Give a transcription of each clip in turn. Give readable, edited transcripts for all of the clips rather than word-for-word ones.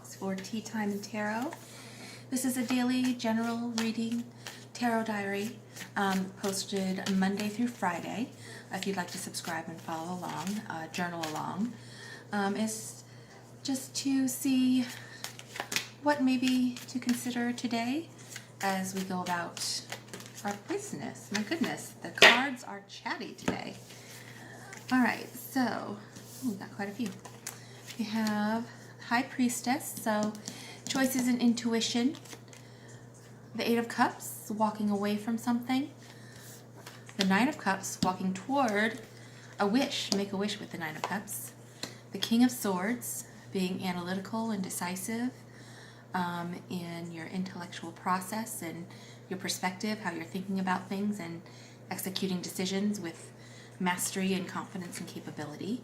Letterbox for Teatime and Tarot. This is a daily general reading tarot diary posted Monday through Friday. If you'd like to subscribe and follow along, journal along, is just to see what maybe to consider today as we go about our business. My goodness, the cards are chatty today. All right, so we've got quite a few. We have High Priestess, so choices and intuition. The Eight of Cups, walking away from something. The Nine of Cups, walking toward a wish. Make a wish with the Nine of Cups. The King of Swords, being analytical and decisive in your intellectual process and your perspective, how you're thinking about things and executing decisions with mastery and confidence and capability.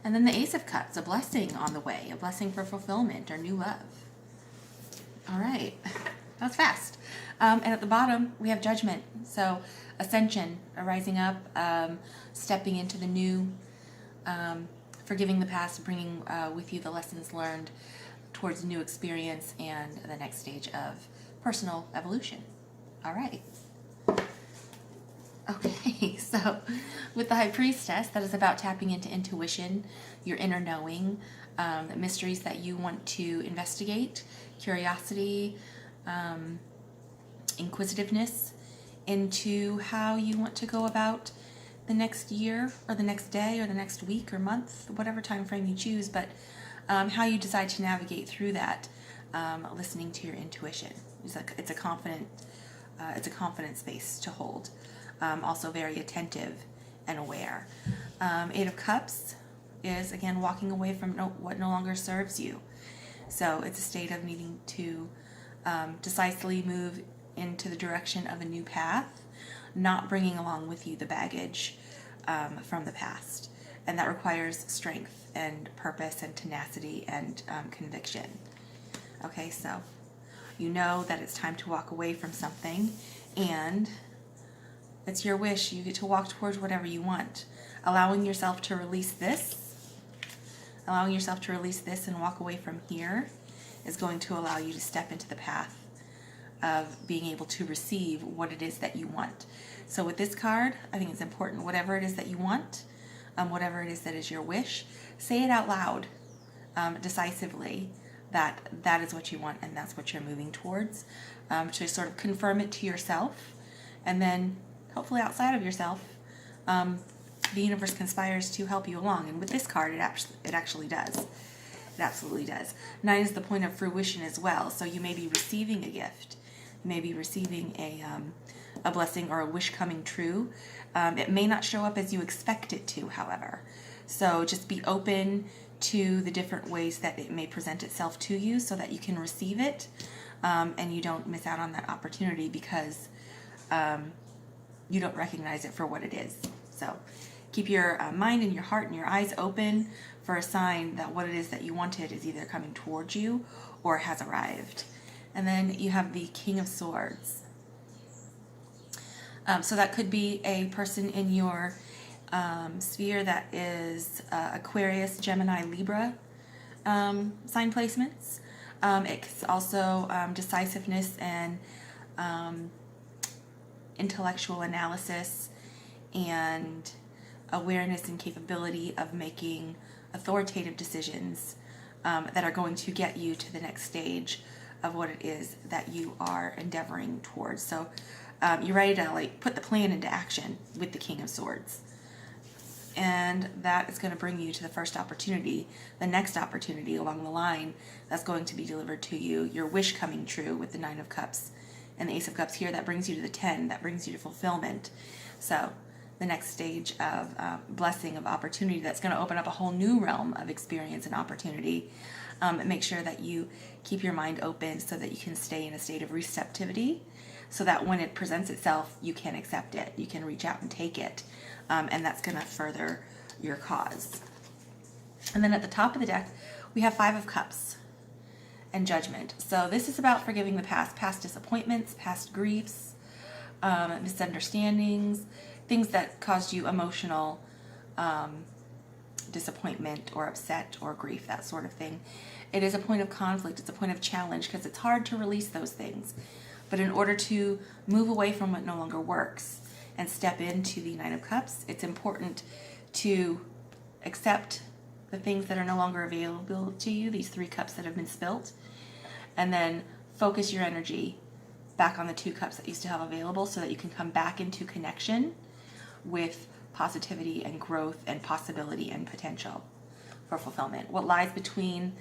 And then the Ace of Cups, a blessing on the way, a blessing for fulfillment or new love. All right, that was fast. And at the bottom, we have Judgment. So ascension, a rising up, stepping into the new, forgiving the past, bringing with you the lessons learned towards new experience and the next stage of personal evolution. All right. Okay, so with the High Priestess, that is about tapping into intuition, your inner knowing, the mysteries that you want to investigate, curiosity, inquisitiveness into how you want to go about the next year or the next day or the next week or month, whatever time frame you choose, but how you decide to navigate through that, listening to your intuition. It's a confident space to hold. Also very attentive and aware. Eight of Cups is, again, walking away from what no longer serves you. So it's a state of needing to decisively move into the direction of a new path, not bringing along with you the baggage from the past. And that requires strength and purpose and tenacity and conviction. Okay, so you know that it's time to walk away from something, and it's your wish. You get to walk towards whatever you want. Allowing yourself to release this and walk away from here is going to allow you to step into the path of being able to receive what it is that you want. So with this card, I think it's important, whatever it is that you want, whatever it is that is your wish, say it out loud, decisively, that is what you want and that's what you're moving towards, to sort of confirm it to yourself, and then hopefully outside of yourself, the universe conspires to help you along. And with this card, it actually does. It absolutely does. 9 is the point of fruition as well. So you may be receiving a gift. You may be receiving a blessing or a wish coming true. It may not show up as you expect it to, however. So just be open to the different ways that it may present itself to you so that you can receive it, and you don't miss out on that opportunity because you don't recognize it for what it is. So keep your mind and your heart and your eyes open for a sign that what it is that you wanted is either coming towards you or has arrived. And then you have the King of Swords. So that could be a person in your sphere that is Aquarius, Gemini, Libra sign placements. It's also decisiveness and intellectual analysis and awareness and capability of making authoritative decisions that are going to get you to the next stage of what it is that you are endeavoring towards. So you're ready to put the plan into action with the King of Swords. And that is going to bring you to the first opportunity, the next opportunity along the line that's going to be delivered to you, your wish coming true with the Nine of Cups. And the Ace of Cups here, that brings you to the 10, that brings you to fulfillment. So the next stage of blessing, of opportunity, that's going to open up a whole new realm of experience and opportunity. Make sure that you keep your mind open so that you can stay in a state of receptivity, so that when it presents itself, you can accept it. You can reach out and take it. And that's going to further your cause. And then at the top of the deck, we have Five of Cups and Judgment. So this is about forgiving the past disappointments, past griefs, misunderstandings, things that caused you emotional disappointment or upset or grief, that sort of thing. It is a point of conflict. It's a point of challenge because it's hard to release those things. But in order to move away from what no longer works and step into the Nine of Cups, it's important to accept the things that are no longer available to you, these 3 cups that have been spilt, and then focus your energy back on the 2 cups that you still have available so that you can come back into connection with positivity and growth and possibility and potential for fulfillment. What lies between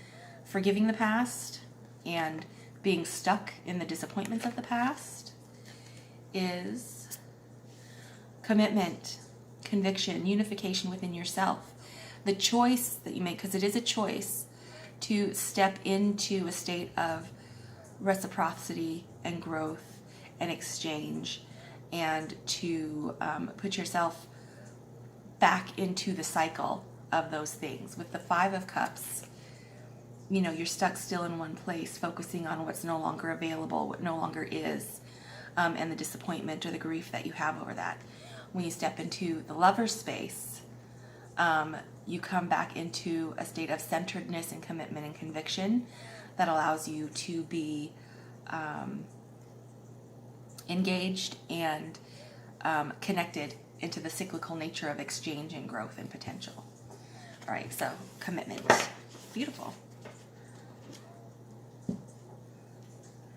forgiving the past and being stuck in the disappointments of the past is commitment, conviction, unification within yourself. The choice that you make, because it is a choice, to step into a state of reciprocity and growth and exchange, and to put yourself back into the cycle of those things. With the 5 of Cups, you know, you're stuck still in one place, focusing on what's no longer available, what no longer is, and the disappointment or the grief that you have over that. When you step into the Lover's space, you come back into a state of centeredness and commitment and conviction that allows you to be engaged and connected into the cyclical nature of exchange and growth and potential. All right, so commitment. Beautiful.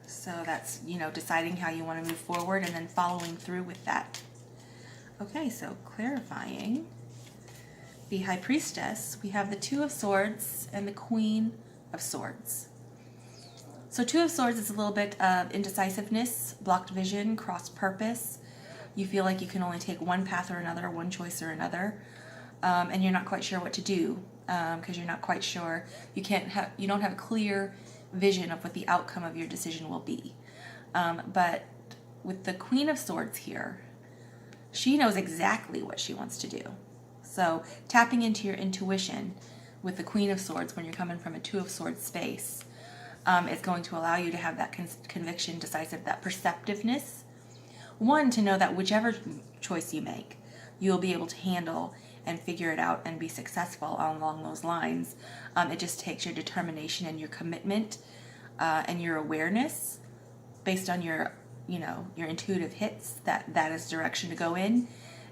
So that's, you know, deciding how you want to move forward and then following through with that. Okay, so clarifying the High Priestess, we have the 2 of Swords and the Queen of Swords. So 2 of Swords is a little bit of indecisiveness, blocked vision, cross purpose. You feel like you can only take one path or another, one choice or another, and you're not quite sure what to do because you're not quite sure. You don't have a clear vision of what the outcome of your decision will be. But with the Queen of Swords here, she knows exactly what she wants to do. So tapping into your intuition with the Queen of Swords when you're coming from a 2 of Swords space is going to allow you to have that conviction, decisive, that perceptiveness. One, to know that whichever choice you make, you'll be able to handle and figure it out and be successful along those lines. It just takes your determination and your commitment and your awareness based on your intuitive hits that is direction to go in,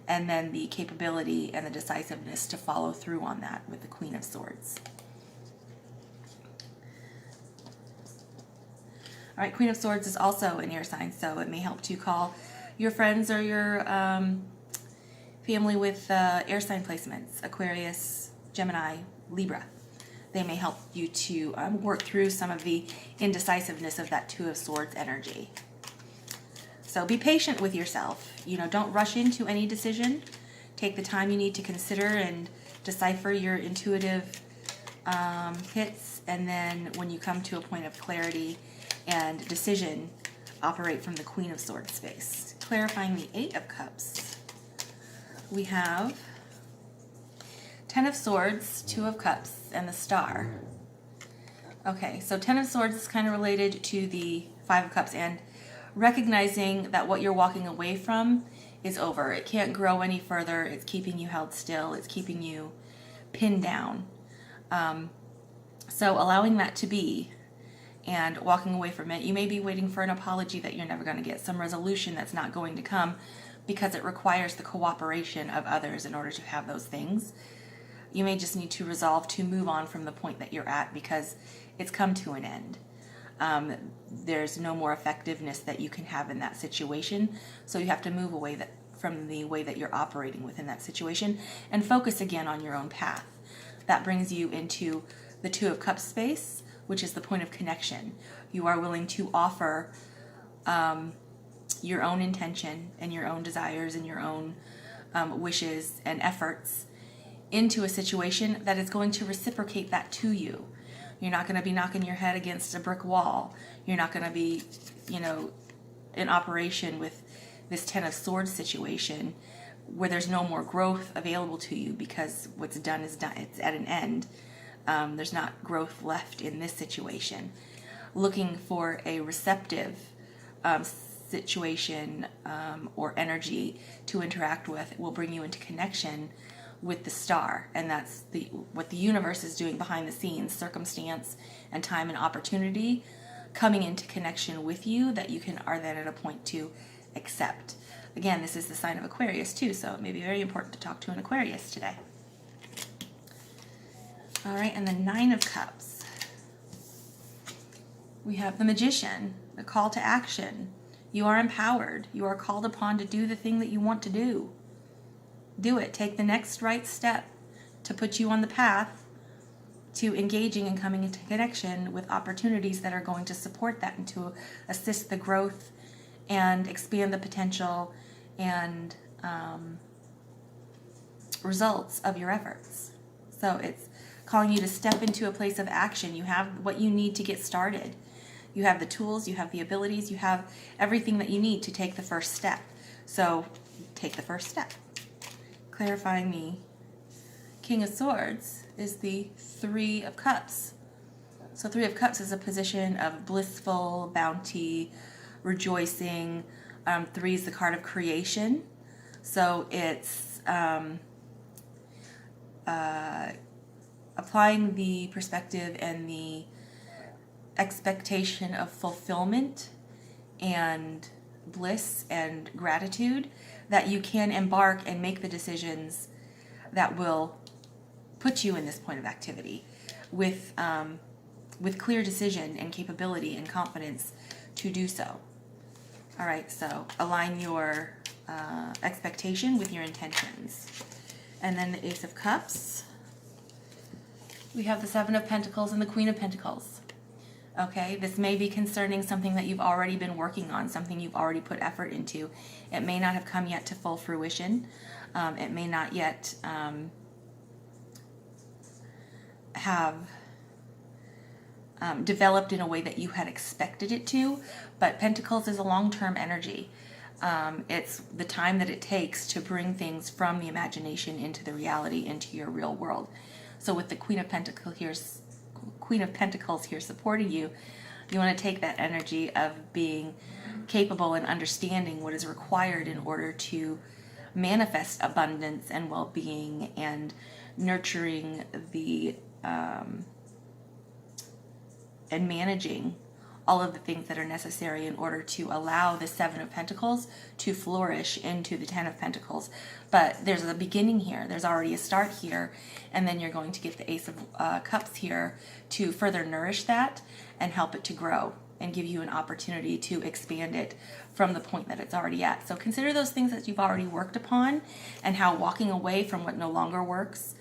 and then the capability and the decisiveness to follow through on that with the Queen of Swords. All right, Queen of Swords is also an air sign, so it may help to call your friends or your family with air sign placements, Aquarius, Gemini, Libra. They may help you to work through some of the indecisiveness of that 2 of Swords energy. So be patient with yourself. You know, don't rush into any decision. Take the time you need to consider and decipher your intuitive hits, and then when you come to a point of clarity and decision, operate from the Queen of Swords space. Clarifying the 8 of Cups, we have 10 of Swords, 2 of Cups, and the Star. Okay, so 10 of Swords is kind of related to the 5 of Cups and recognizing that what you're walking away from is over. It can't grow any further. It's keeping you held still. It's keeping you pinned down. So allowing that to be and walking away from it. You may be waiting for an apology that you're never going to get, some resolution that's not going to come because it requires the cooperation of others in order to have those things. You may just need to resolve to move on from the point that you're at because it's come to an end. There's no more effectiveness that you can have in that situation, so you have to move away from the way that you're operating within that situation and focus again on your own path. That brings you into the 2 of Cups space, which is the point of connection. You are willing to offer your own intention and your own desires and your own wishes and efforts into a situation that is going to reciprocate that to you. You're not going to be knocking your head against a brick wall. You're not going to be, in operation with this 10 of Swords situation where there's no more growth available to you because what's done is done. It's at an end. There's not growth left in this situation. Looking for a receptive situation or energy to interact with will bring you into connection with the star, and that's what the universe is doing behind the scenes, circumstance and time and opportunity coming into connection with you that you are then at a point to accept. Again, this is the sign of Aquarius too, so it may be very important to talk to an Aquarius today. All right, and the Nine of Cups. We have the Magician, the call to action. You are empowered. You are called upon to do the thing that you want to do. Do it. Take the next right step to put you on the path to engaging and coming into connection with opportunities that are going to support that and to assist the growth and expand the potential and results of your efforts. So it's calling you to step into a place of action. You have what you need to get started. You have the tools, you have the abilities, you have everything that you need to take the first step. So take the first step. Clarifying me, King of Swords is the Three of Cups. So Three of Cups is a position of blissful, bounty, rejoicing. Three is the card of creation. So it's applying the perspective and the expectation of fulfillment and bliss and gratitude that you can embark and make the decisions that will put you in this point of activity with clear decision and capability and confidence to do so. All right, so align your expectation with your intentions. And then the Ace of Cups. We have the Seven of Pentacles and the Queen of Pentacles. Okay, this may be concerning something that you've already been working on, something you've already put effort into. It may not have come yet to full fruition. It may not yet have developed in a way that you had expected it to, but Pentacles is a long-term energy. It's the time that it takes to bring things from the imagination into the reality, into your real world. So with the Queen of Pentacles here supporting you, you want to take that energy of being capable and understanding what is required in order to manifest abundance and well-being and nurturing the and managing all of the things that are necessary in order to allow the Seven of Pentacles to flourish into the Ten of Pentacles. But there's a beginning here. There's already a start here. And then you're going to get the Ace of Cups here to further nourish that and help it to grow and give you an opportunity to expand it from the point that it's already at. So consider those things that you've already worked upon and how walking away from what no longer works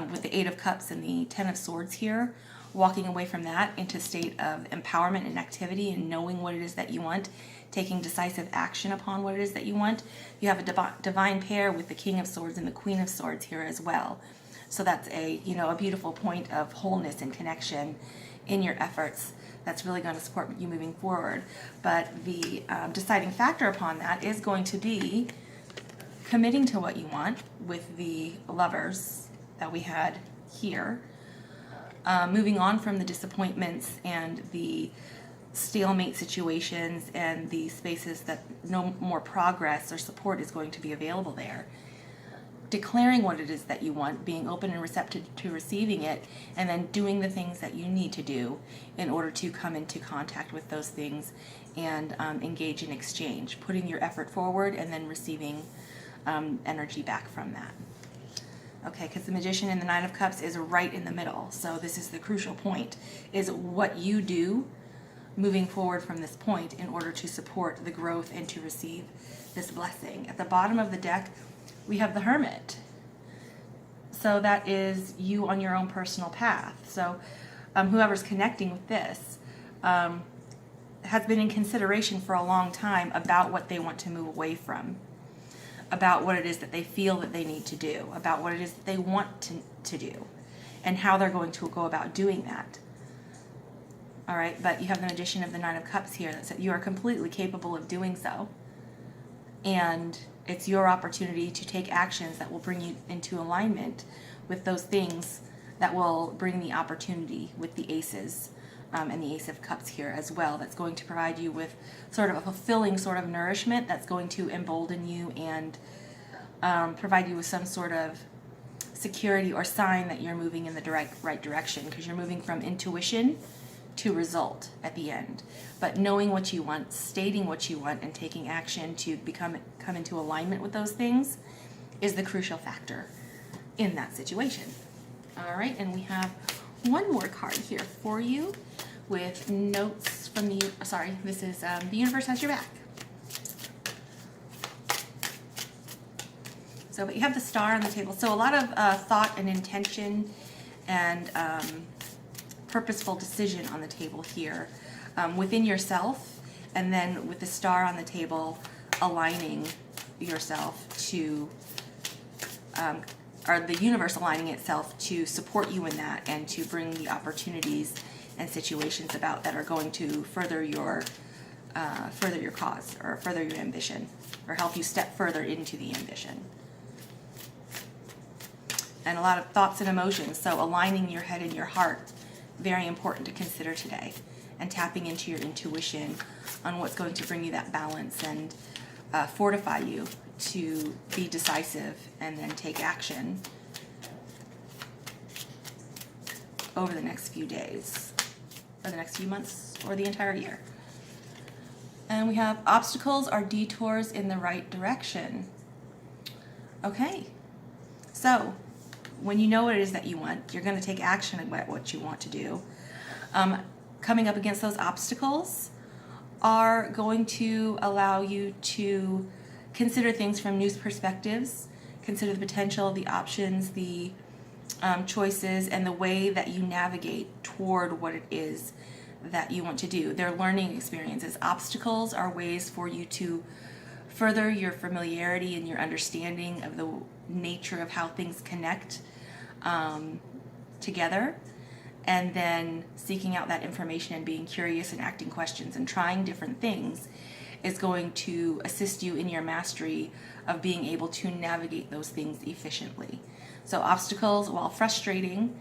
with the Eight of Cups and the Ten of Swords here, walking away from that into a state of empowerment and activity and knowing what it is that you want, taking decisive action upon what it is that you want. You have a divine pair with the King of Swords and the Queen of Swords here as well. So that's a beautiful point of wholeness and connection in your efforts that's really going to support you moving forward. But the deciding factor upon that is going to be committing to what you want with the Lovers that we had here. Moving on from the disappointments and the stalemate situations and the spaces that no more progress or support is going to be available there. Declaring what it is that you want, being open and receptive to receiving it, and then doing the things that you need to do in order to come into contact with those things and engage in exchange, putting your effort forward and then receiving energy back from that. Okay, because the Magician and the Nine of Cups is right in the middle. So this is the crucial point, is what you do moving forward from this point in order to support the growth and to receive this blessing. At the bottom of the deck, we have the Hermit. So that is you on your own personal path. So whoever's connecting with this has been in consideration for a long time about what they want to move away from, about what it is that they feel that they need to do, about what it is that they want to do, and how they're going to go about doing that. All right, but you have the Magician of the Nine of Cups here that says you are completely capable of doing so, and it's your opportunity to take actions that will bring you into alignment with those things that will bring the opportunity with the Aces and the Ace of Cups here as well. That's going to provide you with sort of a fulfilling sort of nourishment that's going to embolden you and provide you with some sort of security or sign that you're moving in the right direction, because you're moving from intuition to result at the end. But knowing what you want, stating what you want, and taking action to come into alignment with those things is the crucial factor in that situation. All right, and we have one more card here for you with notes from the, sorry, this is the universe has your back. So, but you have the star on the table. So a lot of thought and intention and purposeful decision on the table here within yourself, and then with the star on the table, aligning yourself to, or the universe aligning itself to support you in that and to bring the opportunities and situations about that are going to further your cause or further your ambition or help you step further into the ambition. And a lot of thoughts and emotions. So aligning your head and your heart, very important to consider today, and tapping into your intuition on what's going to bring you that balance and fortify you to be decisive and then take action over the next few days, or the next few months, or the entire year. And we have obstacles are detours in the right direction. Okay, so when you know what it is that you want, you're going to take action about what you want to do. Coming up against those obstacles are going to allow you to consider things from new perspectives, consider the potential, the options, the choices, and the way that you navigate toward what it is that you want to do. They're learning experiences. Obstacles are ways for you to further your familiarity and your understanding of the nature of how things connect together, and then seeking out that information and being curious and asking questions and trying different things is going to assist you in your mastery of being able to navigate those things efficiently. So obstacles, while frustrating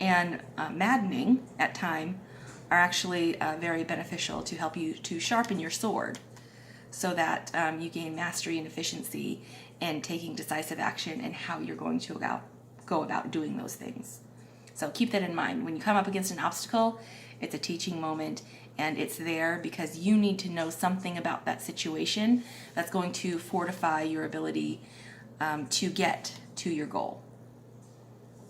and maddening at time, are actually very beneficial to help you to sharpen your sword so that you gain mastery and efficiency in taking decisive action and how you're going to go about doing those things. So keep that in mind. When you come up against an obstacle, it's a teaching moment, and it's there because you need to know something about that situation that's going to fortify your ability to get to your goal.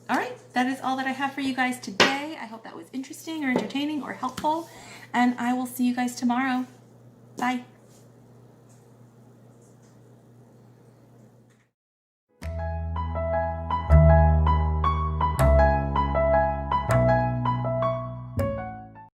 All right, that is all that I have for you guys today. I hope that was interesting or entertaining or helpful, and I will see you guys tomorrow. Bye.